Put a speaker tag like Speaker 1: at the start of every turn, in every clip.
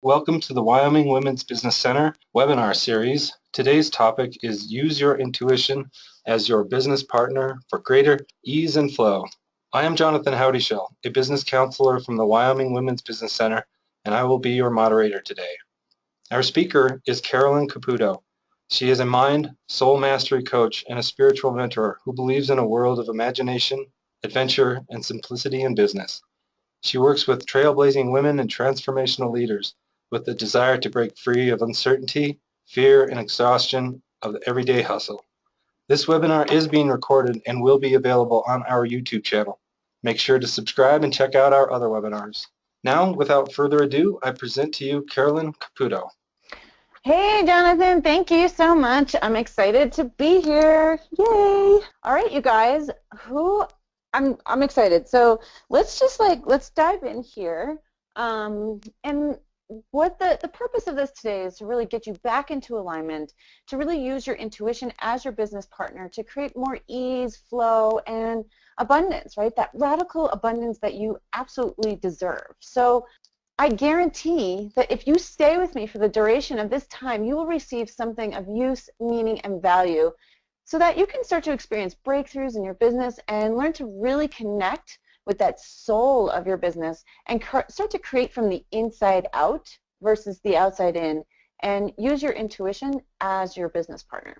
Speaker 1: Welcome to the Wyoming Women's Business Center webinar series. Today's topic is Use Your Intuition as Your Business Partner for Greater Ease and Flow. I am Jonathan Howdyshell, a business counselor from the Wyoming Women's Business Center, and I will be your moderator today. Our speaker is Carolyn Caputo. She is a mind, soul mastery coach and a spiritual mentor who believes in a world of imagination, adventure, and simplicity in business. She works with trailblazing women and transformational leaders with the desire to break free of uncertainty, fear, and exhaustion of the everyday hustle. This webinar is being recorded and will be available on our YouTube channel. Make sure to subscribe and check out our other webinars. Now, without further ado, I present to you Carolyn Caputo.
Speaker 2: Hey, Jonathan, thank you so much. I'm excited to be here. Yay! All right, you guys, I'm excited. So let's dive in here. And what the purpose of this today is to really get you back into alignment, to really use your intuition as your business partner to create more ease, flow, and abundance, right? That radical abundance that you absolutely deserve. So I guarantee that if you stay with me for the duration of this time, you will receive something of use, meaning, and value so that you can start to experience breakthroughs in your business and learn to really connect with that soul of your business and start to create from the inside out versus the outside in, and use your intuition as your business partner.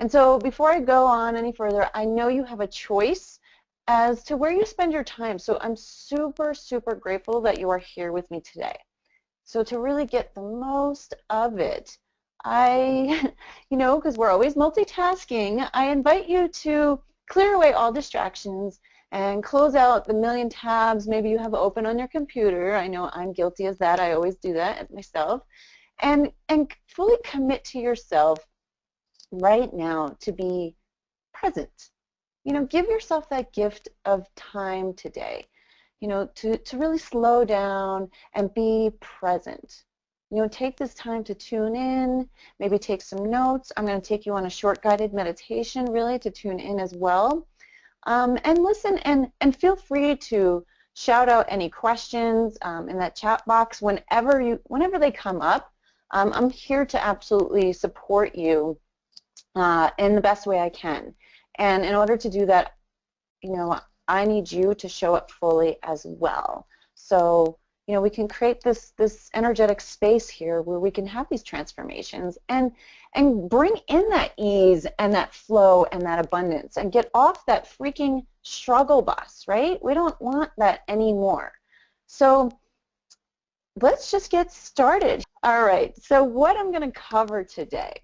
Speaker 2: And so before I go on any further, I know you have a choice as to where you spend your time. So I'm super, super grateful that you are here with me today. So to really get the most of it, because we're always multitasking, I invite you to clear away all distractions and close out the million tabs maybe you have open on your computer. I know I'm guilty as that. I always do that myself. And fully commit to yourself right now to be present. Give yourself that gift of time today, to really slow down and be present. Take this time to tune in, maybe take some notes. I'm going to take you on a short guided meditation really to tune in as well. And listen and feel free to shout out any questions in that chat box whenever they come up. I'm here to absolutely support you in the best way I can. And in order to do that, I need you to show up fully as well. So, we can create this energetic space here where we can have these transformations and bring in that ease and that flow and that abundance and get off that freaking struggle bus, right? We don't want that anymore. So let's just get started. All right, so what I'm going to cover today.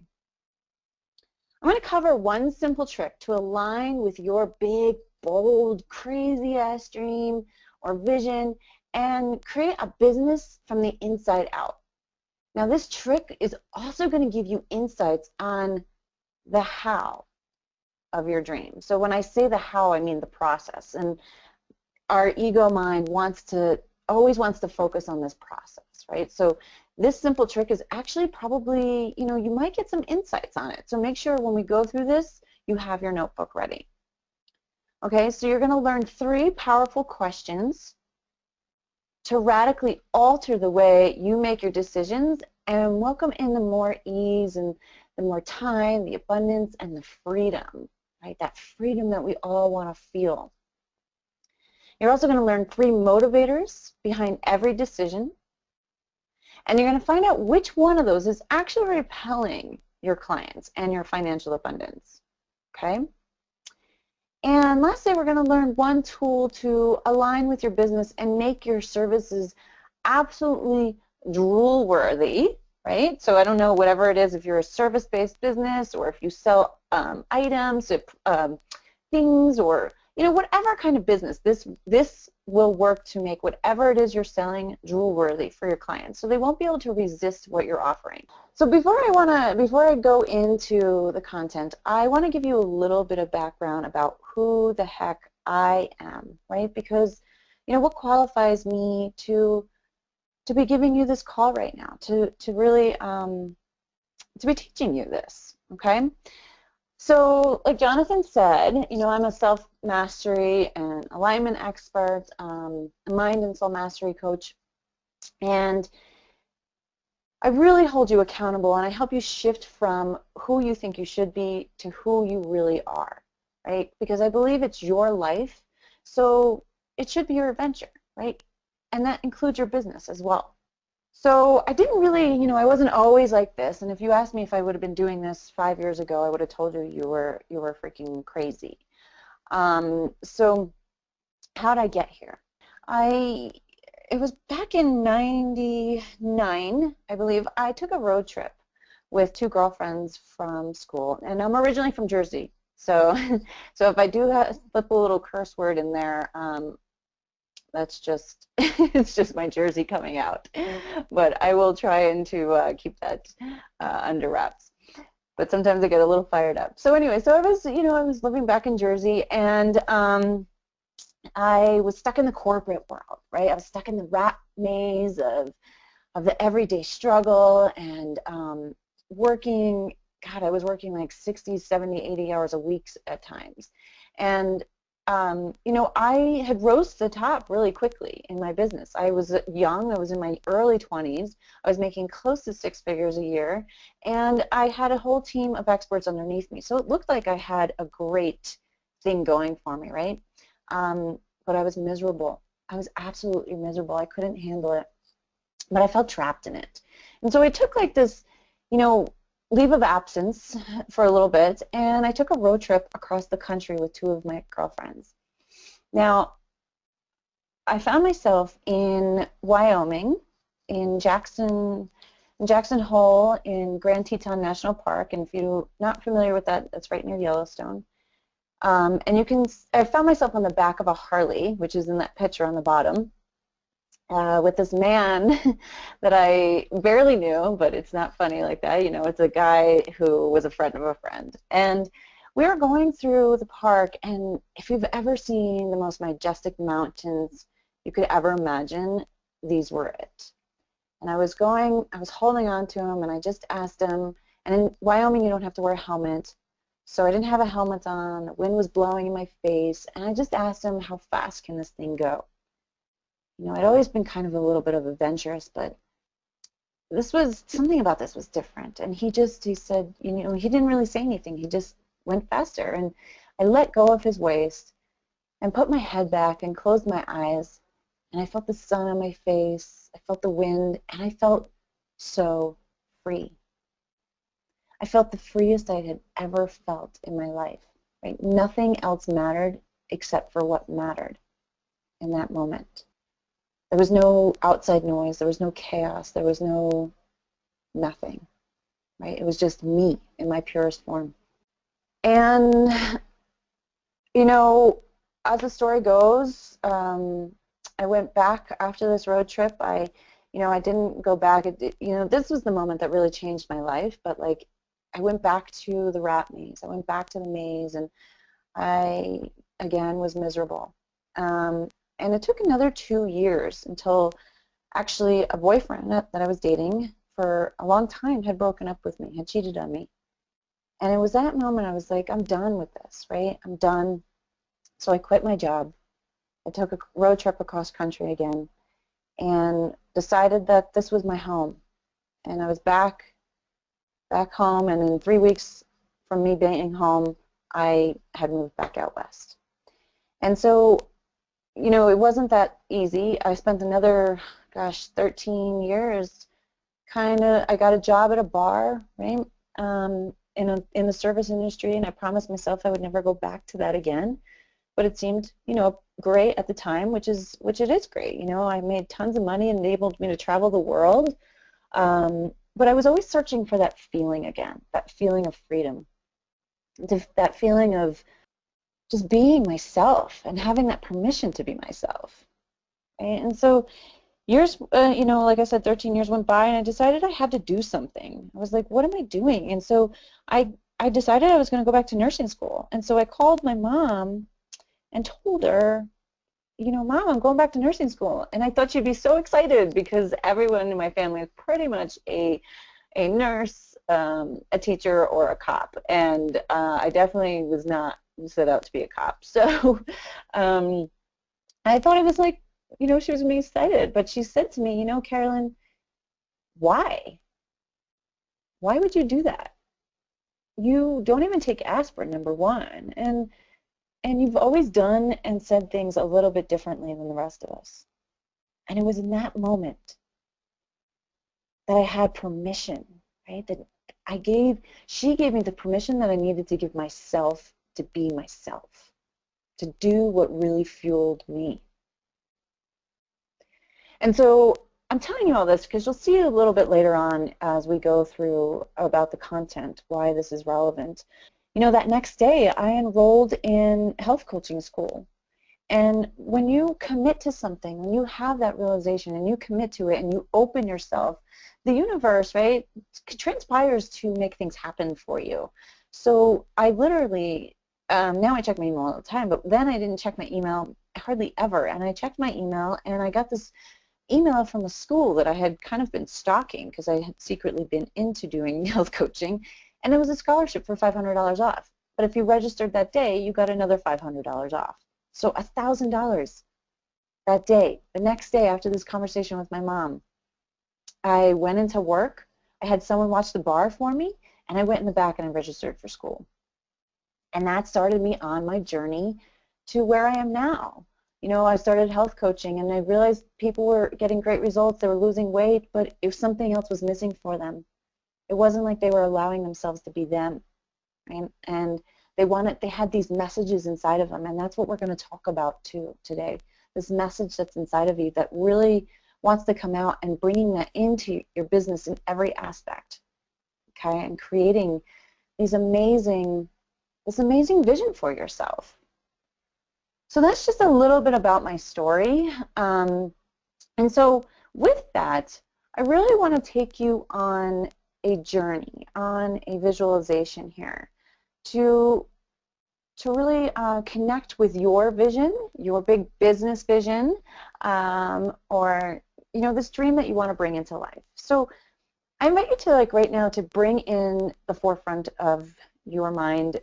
Speaker 2: I'm going to cover one simple trick to align with your big, bold, crazy-ass dream or vision and create a business from the inside out. Now, this trick is also going to give you insights on the how of your dream. So when I say the how, I mean the process. And our ego mind always wants to focus on this process, right? So this simple trick is actually probably, you might get some insights on it. So make sure when we go through this, you have your notebook ready. Okay, so you're going to learn 3 powerful questions to radically alter the way you make your decisions and welcome in the more ease and the more time, the abundance, and the freedom, right? That freedom that we all want to feel. You're also going to learn 3 motivators behind every decision. And you're going to find out which one of those is actually repelling your clients and your financial abundance, okay? And lastly, we're going to learn 1 tool to align with your business and make your services absolutely drool-worthy, right? So I don't know, whatever it is, if you're a service-based business or if you sell items, things, or whatever kind of business, this will work to make whatever it is you're selling drool-worthy for your clients. So they won't be able to resist what you're offering. So before I go into the content, I want to give you a little bit of background about who the heck I am, right? Because what qualifies me to be giving you this call right now, to really to be teaching you this, okay? So like Jonathan said, I'm a self-mastery and alignment expert, a mind and soul mastery coach, and I really hold you accountable, and I help you shift from who you think you should be to who you really are, right? Because I believe it's your life, so it should be your adventure, right? And that includes your business as well. So I didn't really, I wasn't always like this. And if you asked me if I would have been doing this 5 years ago, I would have told you you were freaking crazy. So how'd I get here? It was back in '99, I believe. I took a road trip with two girlfriends from school, and I'm originally from Jersey. So, so if I do slip a little curse word in there, that's just it's just my Jersey coming out. But I will try and to keep that under wraps. But sometimes I get a little fired up. So anyway, so I was living back in Jersey, and I was stuck in the corporate world, right? I was stuck in the rat maze of the everyday struggle and working. God, I was working like 60, 70, 80 hours a week at times. And I had rose to the top really quickly in my business. I was young. I was in my early 20s. I was making close to 6 figures a year, and I had a whole team of experts underneath me. So it looked like I had a great thing going for me, right? But I was miserable. I was absolutely miserable. I couldn't handle it, but I felt trapped in it. And so I took like this, leave of absence for a little bit, and I took a road trip across the country with two of my girlfriends. Now, I found myself in Wyoming, in Jackson Hole, in Grand Teton National Park, and if you're not familiar with that, that's right near Yellowstone. And I found myself on the back of a Harley, which is in that picture on the bottom, with this man that I barely knew, but it's not funny like that. It's a guy who was a friend of a friend. And we were going through the park, and if you've ever seen the most majestic mountains you could ever imagine, these were it. And I was holding on to him, and I just asked him, and in Wyoming you don't have to wear a helmet, so I didn't have a helmet on, the wind was blowing in my face, and I just asked him, how fast can this thing go? I'd always been kind of a little bit of adventurous, but something about this was different. And he said, he didn't really say anything. He just went faster. And I let go of his waist and put my head back and closed my eyes. And I felt the sun on my face. I felt the wind, and I felt so free. I felt the freest I had ever felt in my life. Right? Nothing else mattered except for what mattered in that moment. There was no outside noise. There was no chaos. There was no nothing. Right? It was just me in my purest form. And, as the story goes, I went back after this road trip. I didn't go back. This was the moment that really changed my life. But I went back to the rat maze. I went back to the maze, and I again was miserable. And it took another 2 years until actually a boyfriend that I was dating for a long time had broken up with me, had cheated on me. And it was that moment I was like, I'm done with this, right? I'm done. So I quit my job. I took a road trip across country again and decided that this was my home. And I was back home, and in 3 weeks from me being home, I had moved back out west. And so it wasn't that easy. I spent another, 13 years I got a job at a bar, right, in the service industry, and I promised myself I would never go back to that again. But it seemed, great at the time, which it is great. I made tons of money and enabled me to travel the world. But I was always searching for that feeling again, that feeling of freedom, that feeling of just being myself and having that permission to be myself. Right? And so years, like I said, 13 years went by, and I decided I had to do something. I was like, what am I doing? And so I decided I was going to go back to nursing school. And so I called my mom and told her, Mom, I'm going back to nursing school. And I thought she'd be so excited because everyone in my family is pretty much a nurse, a teacher, or a cop. And I definitely was not set out to be a cop. So I thought it was like, she was going to be excited. But she said to me, Carolyn, why? Why would you do that? You don't even take aspirin, number one, and you've always done and said things a little bit differently than the rest of us. And it was in that moment that I had permission, right? That she gave me the permission that I needed to give myself to be myself, to do what really fueled me. And so I'm telling you all this because you'll see a little bit later on as we go through about the content, why this is relevant. You know, that next day I enrolled in health coaching school. And when you commit to something, when you have that realization and you commit to it and you open yourself, the universe, right, transpires to make things happen for you. So I literally, now I check my email all the time, but then I didn't check my email hardly ever. And I checked my email and I got this email from a school that I had kind of been stalking because I had secretly been into doing health coaching, and it was a scholarship for $500 off. But if you registered that day, you got another $500 off. So $1,000 that day. The next day after this conversation with my mom, I went into work. I had someone watch the bar for me, and I went in the back and I registered for school. And that started me on my journey to where I am now. You know, I started health coaching and I realized people were getting great results, they were losing weight, but if something else was missing for them, it wasn't like they were allowing themselves to be them, right? And they had these messages inside of them, and that's what we're going to talk about too today. This message that's inside of you that really wants to come out and bringing that into your business in every aspect, okay, and creating this amazing vision for yourself. So that's just a little bit about my story. And so with that, I really want to take you on a journey, on a visualization here to really connect with your vision, your big business vision, or, you know, this dream that you want to bring into life. So I invite you to, like, right now, to bring in the forefront of your mind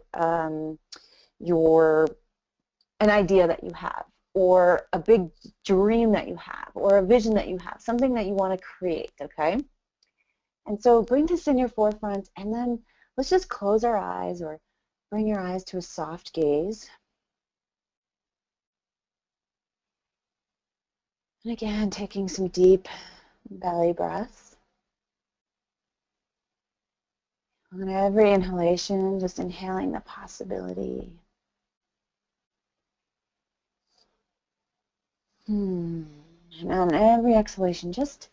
Speaker 2: an idea that you have, or a big dream that you have, or a vision that you have, something that you want to create, okay? And so bring this in your forefront, and then let's just close our eyes or bring your eyes to a soft gaze. And again, taking some deep belly breaths. On every inhalation, just inhaling the possibility. And on every exhalation, just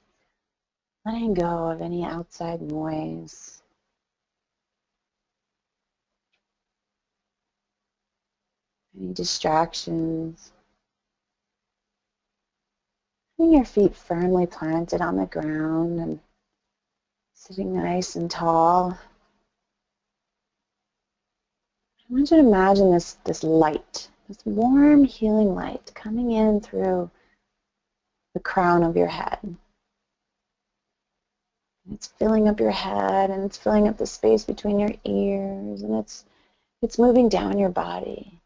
Speaker 2: letting go of any outside noise. Any distractions. Having your feet firmly planted on the ground and sitting nice and tall. I want you to imagine this light, this warm, healing light coming in through the crown of your head. It's filling up your head, and it's filling up the space between your ears, and it's moving down your body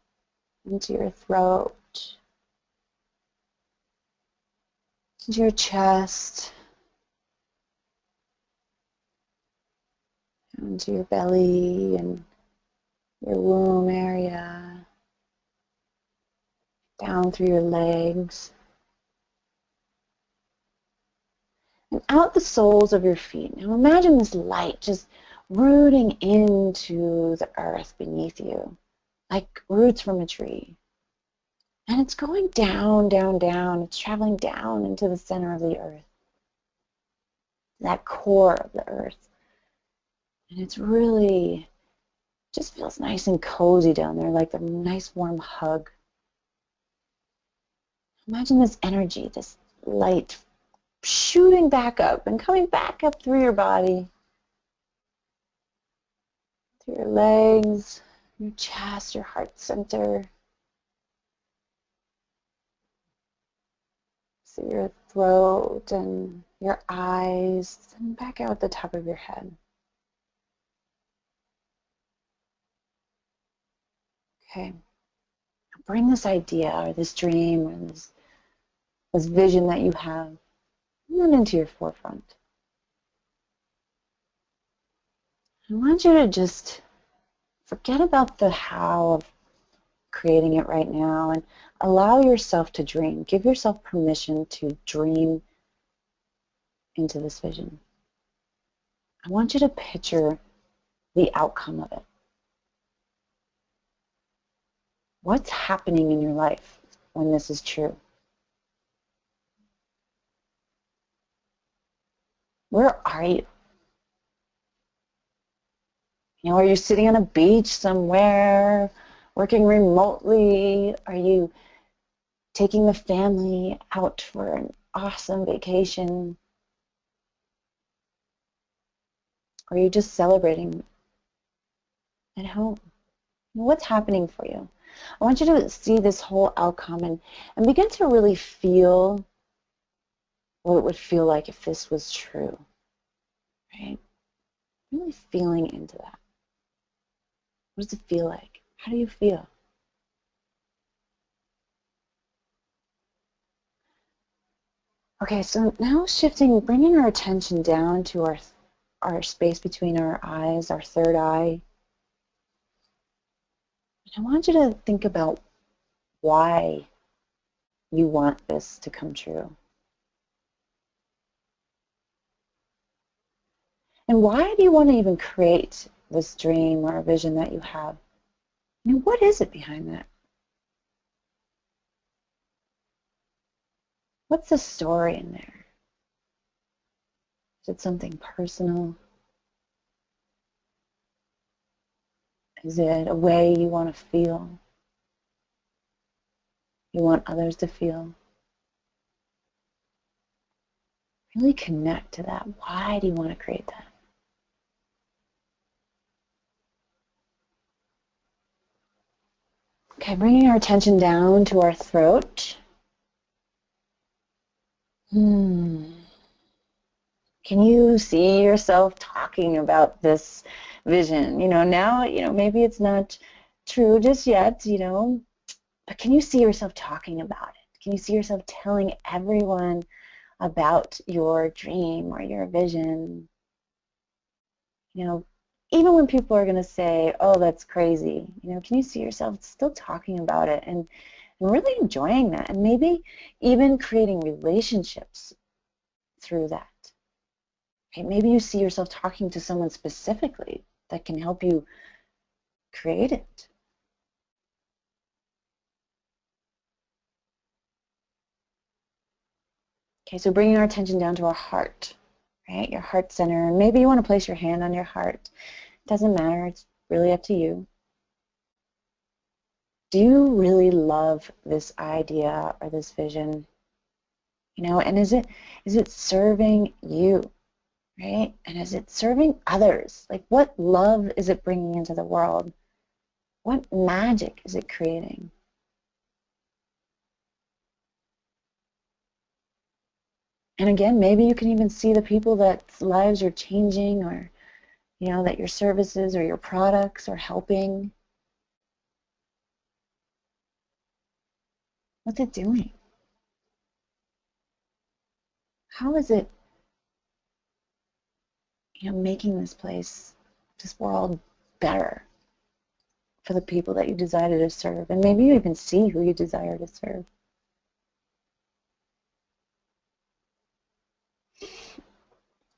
Speaker 2: into your throat, into your chest, into your belly and your womb area, down through your legs, and out the soles of your feet. Now imagine this light just rooting into the earth beneath you, like roots from a tree. And it's going down, down, down. It's traveling down into the center of the earth, that core of the earth. And it's really, just feels nice and cozy down there, like a nice warm hug. Imagine this energy, this light shooting back up and coming back up through your body, through your legs, your chest, your heart center, through your throat and your eyes, and back out the top of your head. Okay. Bring this idea or this dream or this vision that you have, and then into your forefront. I want you to just forget about the how of creating it right now and allow yourself to dream. Give yourself permission to dream into this vision. I want you to picture the outcome of it. What's happening in your life when this is true? Where are you? You know, are you sitting on a beach somewhere, working remotely? Are you taking the family out for an awesome vacation? Or are you just celebrating at home? What's happening for you? I want you to see this whole outcome and begin to really feel what it would feel like if this was true, right? Really feeling into that. What does it feel like? How do you feel? Okay, so now shifting, bringing our attention down to our space between our eyes, our third eye. I want you to think about why you want this to come true. And why do you want to even create this dream or a vision that you have? I mean, what is it behind that? What's the story in there? Is it something personal? Is it a way you want to feel? You want others to feel? Really connect to that. Why do you want to create that? Okay, bringing our attention down to our throat. Can you see yourself talking about this vision? You know, now, maybe it's not true just yet, but can you see yourself talking about it? Can you see yourself telling everyone about your dream or your vision? Even when people are going to say, oh, that's crazy, can you see yourself still talking about it and really enjoying that, and maybe even creating relationships through that? Okay, maybe you see yourself talking to someone specifically that can help you create it. Okay, so bringing our attention down to our heart, right? Your heart center. Maybe you want to place your hand on your heart. It doesn't matter. It's really up to you. Do you really love this idea or this vision? And is it serving you, right? And is it serving others? Like, what love is it bringing into the world? What magic is it creating? And again, maybe you can even see the people that lives are changing, or that your services or your products are helping. What's it doing? How is it making this place, this world, better for the people that you desire to serve? And maybe you even see who you desire to serve.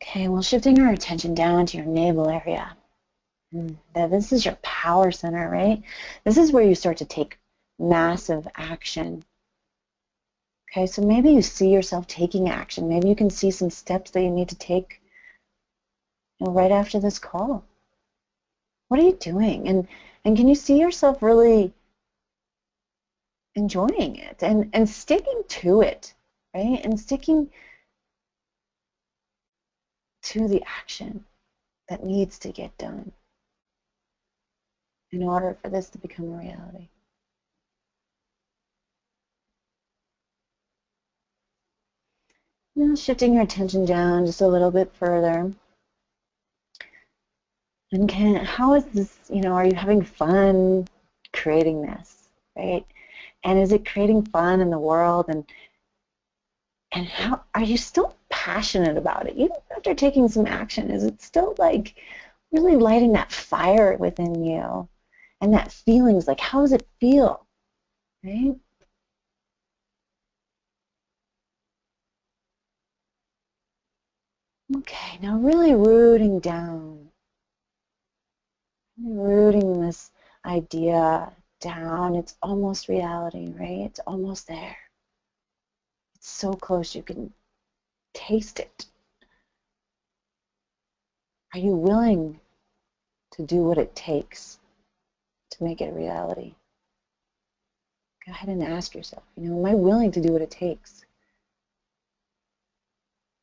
Speaker 2: Okay, well, shifting our attention down to your navel area. This is your power center, right? This is where you start to take massive action. Okay, so maybe you see yourself taking action. Maybe you can see some steps that you need to take right after this call. What are you doing? And can you see yourself really enjoying it and sticking to it, right? And sticking to the action that needs to get done in order for this to become a reality. Now shifting your attention down just a little bit further. And how is this, are you having fun creating this, right? And is it creating fun in the world? And how are you still passionate about it? Even after taking some action, is it still like really lighting that fire within you and that feelings, like how does it feel, right? Okay, now really rooting down, rooting this idea down. It's almost reality, right? It's almost there. It's so close you can taste it. Are you willing to do what it takes to make it a reality? Go ahead and ask yourself, am I willing to do what it takes?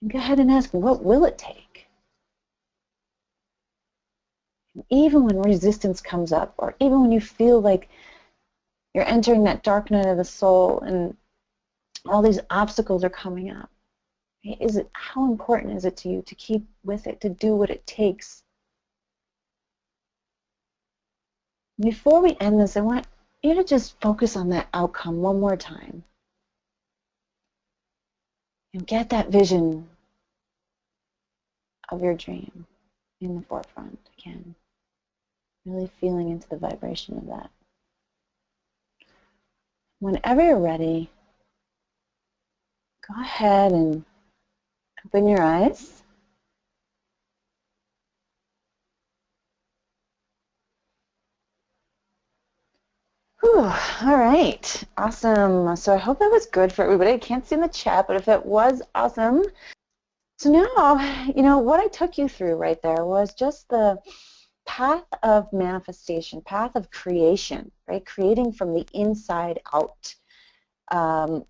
Speaker 2: And go ahead and ask, what will it take? And even when resistance comes up, or even when you feel like you're entering that dark night of the soul and all these obstacles are coming up, how important is it to you to keep with it, to do what it takes? Before we end this, I want you to just focus on that outcome one more time. And get that vision of your dream in the forefront again. Really feeling into the vibration of that. Whenever you're ready, go ahead and open your eyes. Whew, all right, awesome. So I hope that was good for everybody. I can't see in the chat, but if it was, awesome. So now, what I took you through right there was just the path of manifestation, path of creation, right? Creating from the inside out,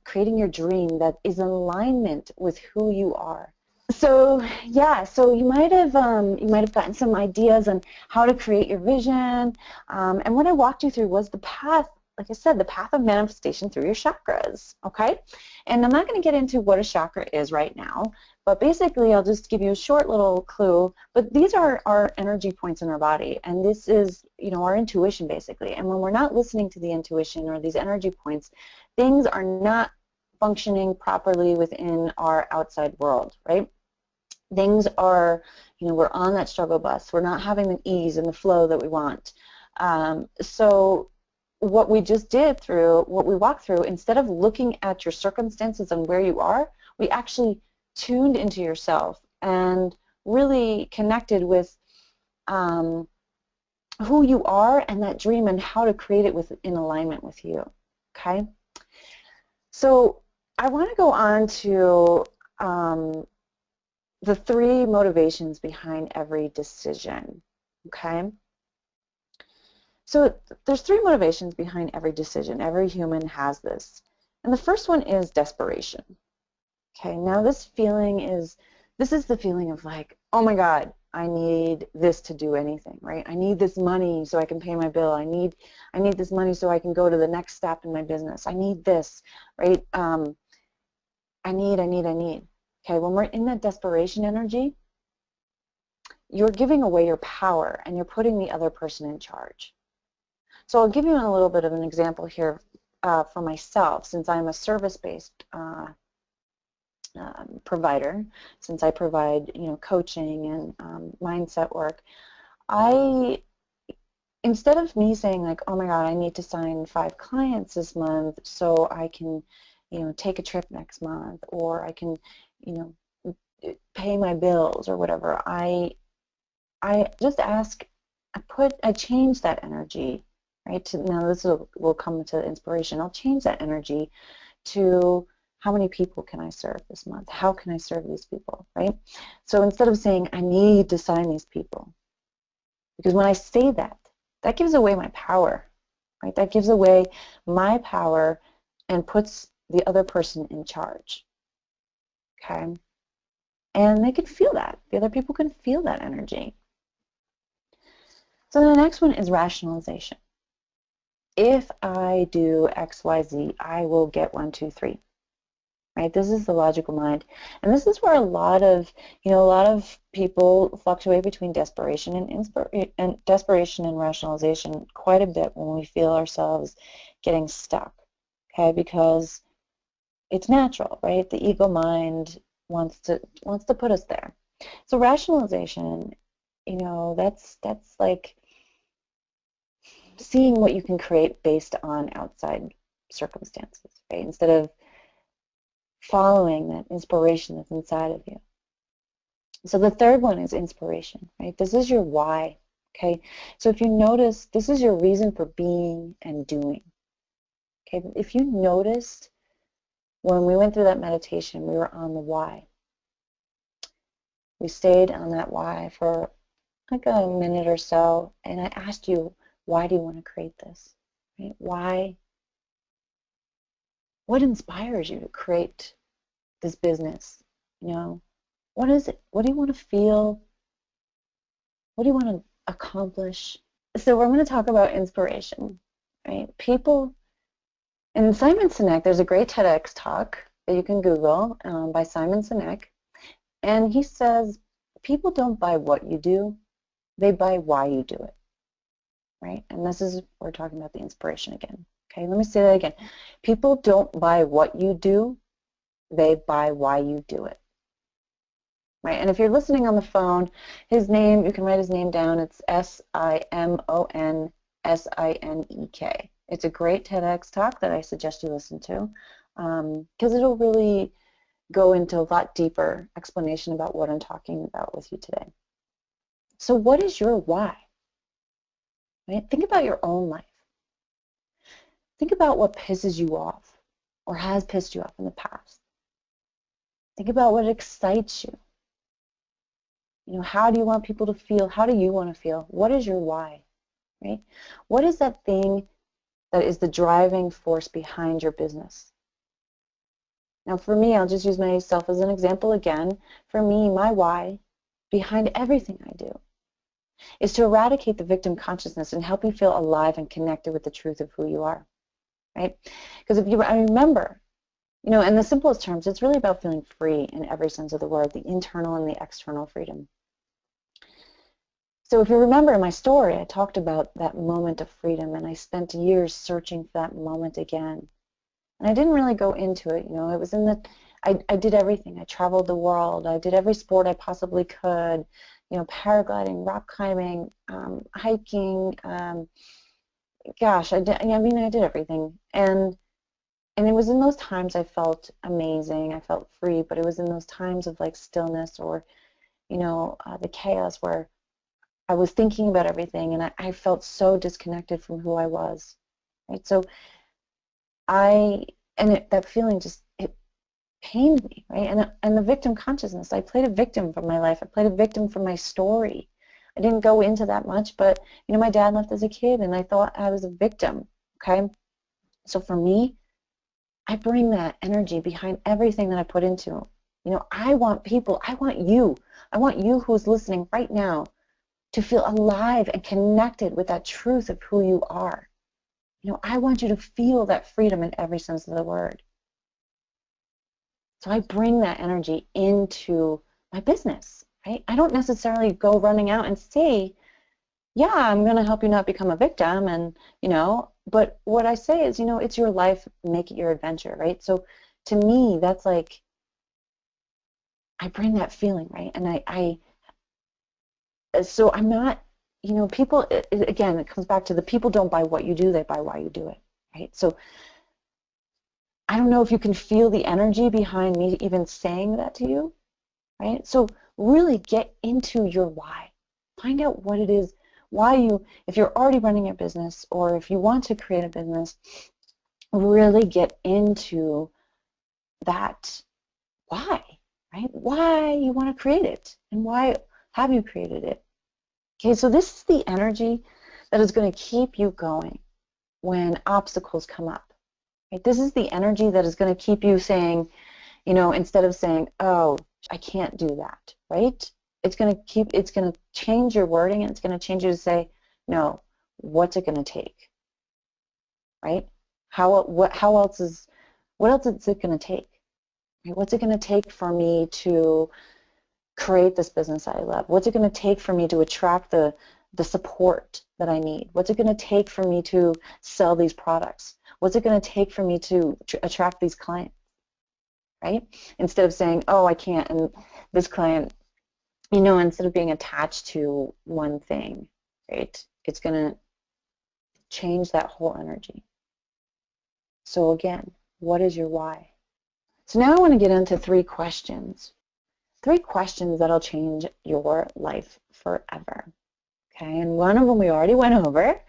Speaker 2: creating your dream that is in alignment with who you are. So yeah, so you might have gotten some ideas on how to create your vision, and what I walked you through was the path, like I said, the path of manifestation through your chakras. Okay, and I'm not going to get into what a chakra is right now, but basically I'll just give you a short little clue. But these are our energy points in our body, and this is our intuition basically. And when we're not listening to the intuition or these energy points, things are not functioning properly within our outside world, right? Things are, we're on that struggle bus. We're not having the ease and the flow that we want. So what we just did what we walked through, instead of looking at your circumstances and where you are, we actually tuned into yourself and really connected with who you are and that dream and how to create it in alignment with you. Okay? So I want to go on to the 3 motivations behind every decision. Okay? So there's 3 motivations behind every decision. Every human has this. And the first one is desperation. Okay, now this is the feeling of like, oh my God, I need this to do anything, right? I need this money so I can pay my bill. I need this money so I can go to the next step in my business. I need this, right? I need. Okay, when we're in that desperation energy, you're giving away your power and you're putting the other person in charge. So I'll give you a little bit of an example here for myself, since I'm a service-based provider, since I provide coaching and mindset work. Instead of me saying like, oh my God, I need to sign 5 clients this month so I can take a trip next month, or I can pay my bills or whatever, I just ask, I change that energy, right? Now this will come to inspiration. I'll change that energy to how many people can I serve this month? How can I serve these people, right? So instead of saying I need to sign these people, because when I say that, that gives away my power, right? That gives away my power and puts the other person in charge, okay? And they can feel that. The other people can feel that energy. So the next one is rationalization. If I do X, Y, Z, I will get 1, 2, 3. Right? This is the logical mind, and this is where a lot of people fluctuate between desperation and desperation and rationalization quite a bit when we feel ourselves getting stuck. Okay, because it's natural, right? The ego mind wants to put us there. So rationalization, that's like seeing what you can create based on outside circumstances, right? Instead of following that inspiration that's inside of you. So the third one is inspiration, right? This is your why, okay? So if you notice, this is your reason for being and doing, okay? If you noticed when we went through that meditation, we were on the why. We stayed on that why for like a minute or so, and I asked you, why do you want to create this? Right? Why? What inspires you to create this business? What is it? What do you want to feel? What do you want to accomplish? So we're going to talk about inspiration, right? People, in Simon Sinek, there's a great TEDx talk that you can Google by Simon Sinek, and he says, people don't buy what you do, they buy why you do it, right? And this is, we're talking about the inspiration again. Okay, let me say that again. People don't buy what you do, they buy why you do it. Right? And if you're listening on the phone, his name, you can write his name down. It's Simonsinek. It's a great TEDx talk that I suggest you listen to because it'll really go into a lot deeper explanation about what I'm talking about with you today. So what is your why? Right? Think about your own life. Think about what pisses you off or has pissed you off in the past. Think about what excites you. How do you want people to feel? How do you want to feel? What is your why, right? What is that thing that is the driving force behind your business? Now, for me, I'll just use myself as an example again. For me, my why behind everything I do is to eradicate the victim consciousness and help you feel alive and connected with the truth of who you are, right? Because I remember, in the simplest terms, it's really about feeling free in every sense of the word, the internal and the external freedom. So if you remember in my story, I talked about that moment of freedom, and I spent years searching for that moment again. And I didn't really go into it, it was I did everything. I traveled the world. I did every sport I possibly could, paragliding, rock climbing, hiking, gosh, I did everything. And it was in those times I felt amazing. I felt free, but it was in those times of like stillness or, the chaos where I was thinking about everything, and I felt so disconnected from who I was, right? So that feeling just, it pained me, right? And the victim consciousness, I played a victim for my life. I played a victim for my story. I didn't go into that much, but, my dad left as a kid, and I thought I was a victim, okay? So for me, I bring that energy behind everything that I put into. I want you who's listening right now to feel alive and connected with that truth of who you are. I want you to feel that freedom in every sense of the word. So I bring that energy into my business, right? I don't necessarily go running out and say, yeah, I'm going to help you not become a victim, and, but what I say is, it's your life, make it your adventure, right? So to me, that's like, I bring that feeling, right? And so I'm not, people, again, it comes back to the people don't buy what you do, they buy why you do it, right? So I don't know if you can feel the energy behind me even saying that to you, right? So really get into your why. Find out what it is, if you're already running a business or if you want to create a business, really get into that why, right? Why you want to create it and why have you created it? Okay, so this is the energy that is going to keep you going when obstacles come up. Right? This is the energy that is going to keep you saying, instead of saying, oh, I can't do that, right? It's going to change your wording, and it's going to change you to say, no, what's it going to take, right? What else is it going to take? Right? What's it going to take for me to create this business I love? What's it going to take for me to attract the support that I need? What's it going to take for me to sell these products? What's it going to take for me to attract these clients, right? Instead of saying, oh, I can't, and this client you know, instead of being attached to one thing, right? It's going to change that whole energy. So again, what is your why? So now I want to get into three questions. Three questions that'll change your life forever. Okay, and one of them we already went over,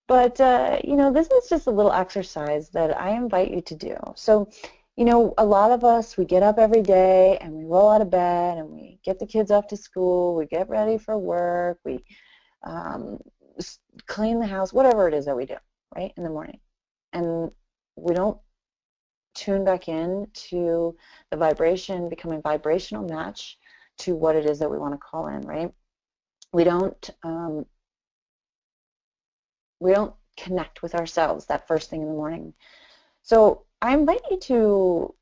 Speaker 2: but you know, this is just a little exercise that I invite you to do. So, you know, a lot of us, we get up every day and we roll out of bed and we get the kids off to school, we get ready for work, we um, clean the house, whatever it is that we do, right, in the morning. And we don't tune back in to the vibration, becoming vibrational match to what it is that we want to call in, right? We don't connect with ourselves that first thing in the morning. So I invite you to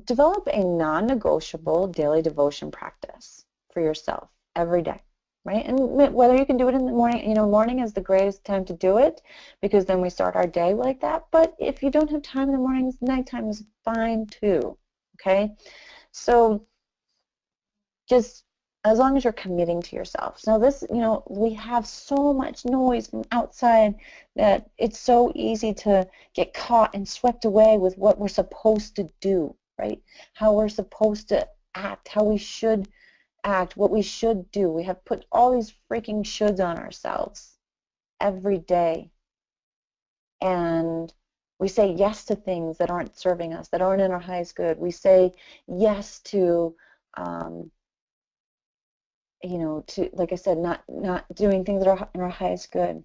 Speaker 2: develop a non-negotiable daily devotion practice for yourself every day, right? And whether you can do it in the morning, you know, morning is the greatest time to do it because then we start our day like that. But if you don't have time in the mornings, nighttime is fine too, okay? So just as long as you're committing to yourself. So this, you know, we have so much noise from outside that it's so easy to get caught and swept away with what we're supposed to do, right? How we're supposed to act, how we should act, what we should do. We have put all these freaking shoulds on ourselves every day. And we say yes to things that aren't serving us, that aren't in our highest good. We say yes to you know, to, like I said, not doing things that are in our highest good.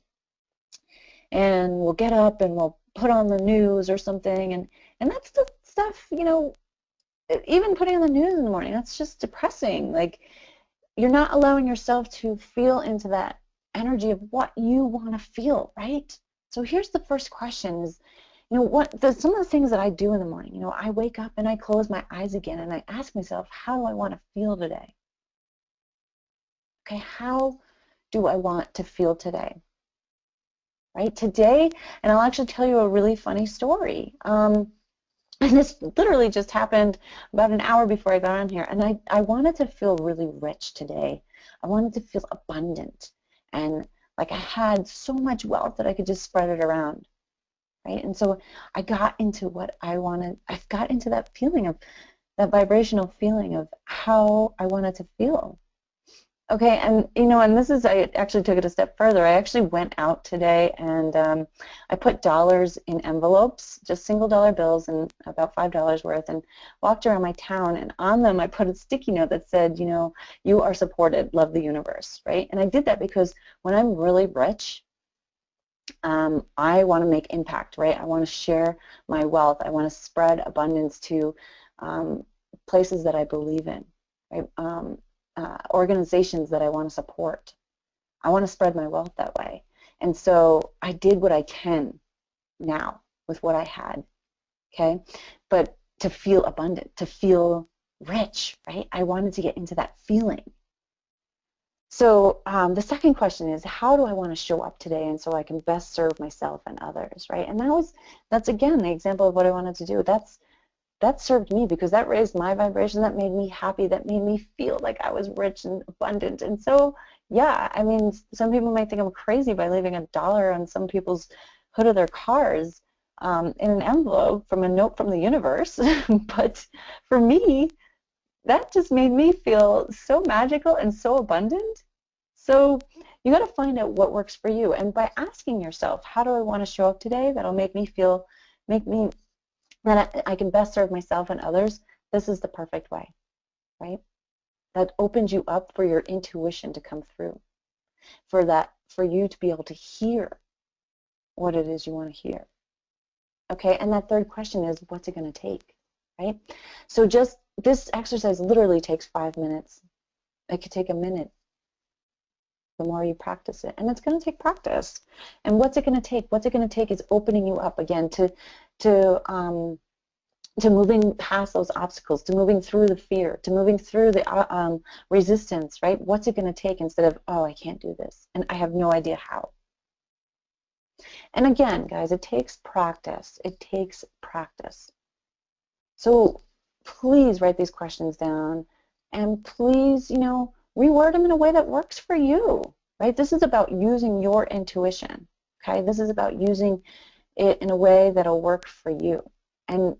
Speaker 2: And we'll get up and we'll put on the news or something, and that's the stuff, you know, even putting on the news in the morning, that's just depressing. Like, you're not allowing yourself to feel into that energy of what you want to feel, right? So here's the first question is, you know, some of the things that I do in the morning, you know, I wake up and I close my eyes again and I ask myself, how do I want to feel today? Okay, how do I want to feel today? Right? Today, and I'll actually tell you a really funny story. And this literally just happened about an hour before I got on here. And I wanted to feel really rich today. I wanted to feel abundant. And like I had so much wealth that I could just spread it around. Right? And so I got into what I wanted. I got into that feeling of that vibrational feeling of how I wanted to feel. Okay, and you know, and this is, I actually took it a step further. I actually went out today and I put dollars in envelopes, just single dollar bills and about $5 worth, and walked around my town, and on them I put a sticky note that said, you know, you are supported, love the universe, right? And I did that because when I'm really rich, I want to make impact, right? I want to share my wealth. I want to spread abundance to places that I believe in, right? Organizations that I want to support. I want to spread my wealth that way. And so I did what I can now with what I had, okay? But to feel abundant, to feel rich, right? I wanted to get into that feeling. So the second question is, how do I want to show up today and so I can best serve myself and others, right? And that's again the example of what I wanted to do. That served me because that raised my vibration, that made me happy, that made me feel like I was rich and abundant. And so, yeah, I mean, some people might think I'm crazy by leaving $1 on some people's hood of their cars in an envelope from a note from the universe. But for me, that just made me feel so magical and so abundant. So you got to find out what works for you. And by asking yourself, how do I want to show up today that'll make me that I can best serve myself and others, this is the perfect way, right? That opens you up for your intuition to come through, for you to be able to hear what it is you want to hear. Okay, and that third question is, what's it going to take, right? So just this exercise literally takes 5 minutes. It could take a minute the more you practice it, and it's going to take practice. And what's it going to take? What's it going to take is opening you up again to moving past those obstacles, to moving through the fear, to moving through the resistance, right? What's it going to take instead of, oh, I can't do this, and I have no idea how. And again, guys, it takes practice. It takes practice. So please write these questions down. and please, reword them in a way that works for you, right? This is about using your intuition, okay? This is about using it in a way that'll work for you, and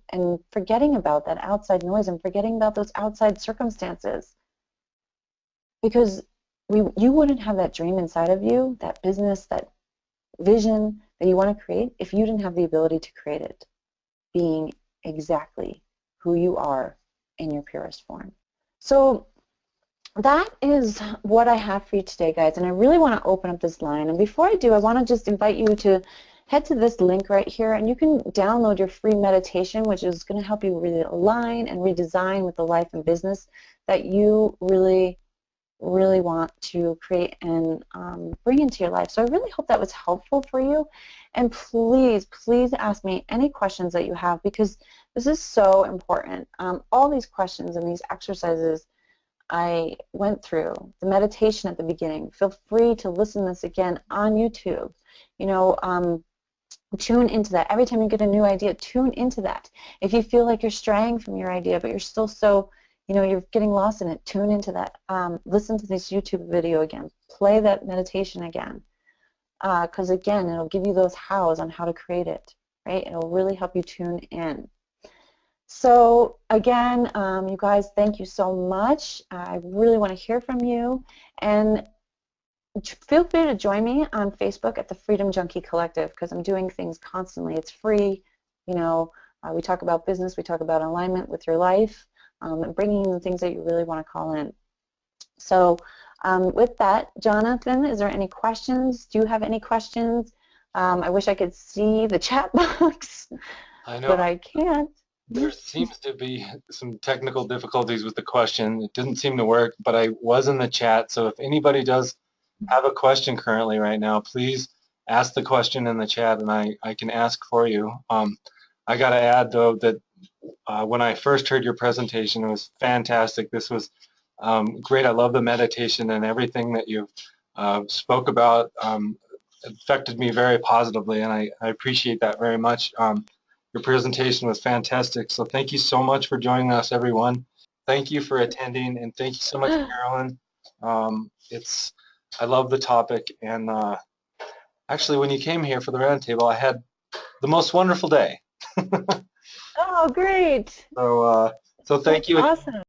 Speaker 2: forgetting about that outside noise and forgetting about those outside circumstances, because you wouldn't have that dream inside of you, that business, that vision that you want to create, if you didn't have the ability to create it, being exactly who you are in your purest form. So that is what I have for you today, guys, and I really want to open up this line. And before I do, I want to just invite you to head to this link right here, and you can download your free meditation, which is going to help you really align and redesign with the life and business that you really want to create and bring into your life. So I really hope that was helpful for you. And please, please ask me any questions that you have, because this is so important. All these questions and these exercises I went through, the meditation at the beginning, feel free to listen to this again on YouTube. Tune into that. Every time you get a new idea, tune into that. If you feel like you're straying from your idea, but you're still so, you're getting lost in it, tune into that. Listen to this YouTube video again. Play that meditation again. Because again, it'll give you those hows on how to create it, right? It'll really help you tune in. So again, you guys, thank you so much. I really want to hear from you. And feel free to join me on Facebook at the Freedom Junkie Collective, because I'm doing things constantly. It's free. We talk about business, we talk about alignment with your life, and bringing in the things that you really want to call in. So with that, Jonathan, is there any questions? Do you have any questions? I wish I could see the chat box,
Speaker 1: I know
Speaker 2: but I can't.
Speaker 1: there seems to be some technical difficulties with the question. It didn't seem to work, but I was in the chat. So if anybody does have a question currently right now, please ask the question in the chat, and I can ask for you. I got to add, though, that when I first heard your presentation, it was fantastic. This was great. I love the meditation, and everything that you spoke about affected me very positively, and I appreciate that very much. Your presentation was fantastic, so thank you so much for joining us, everyone. Thank you for attending, and thank you so much, Carolyn. I love the topic, and actually, when you came here for the roundtable, I had the most wonderful day.
Speaker 2: Oh, great.
Speaker 1: So, so thank
Speaker 2: That's
Speaker 1: you.
Speaker 2: awesome.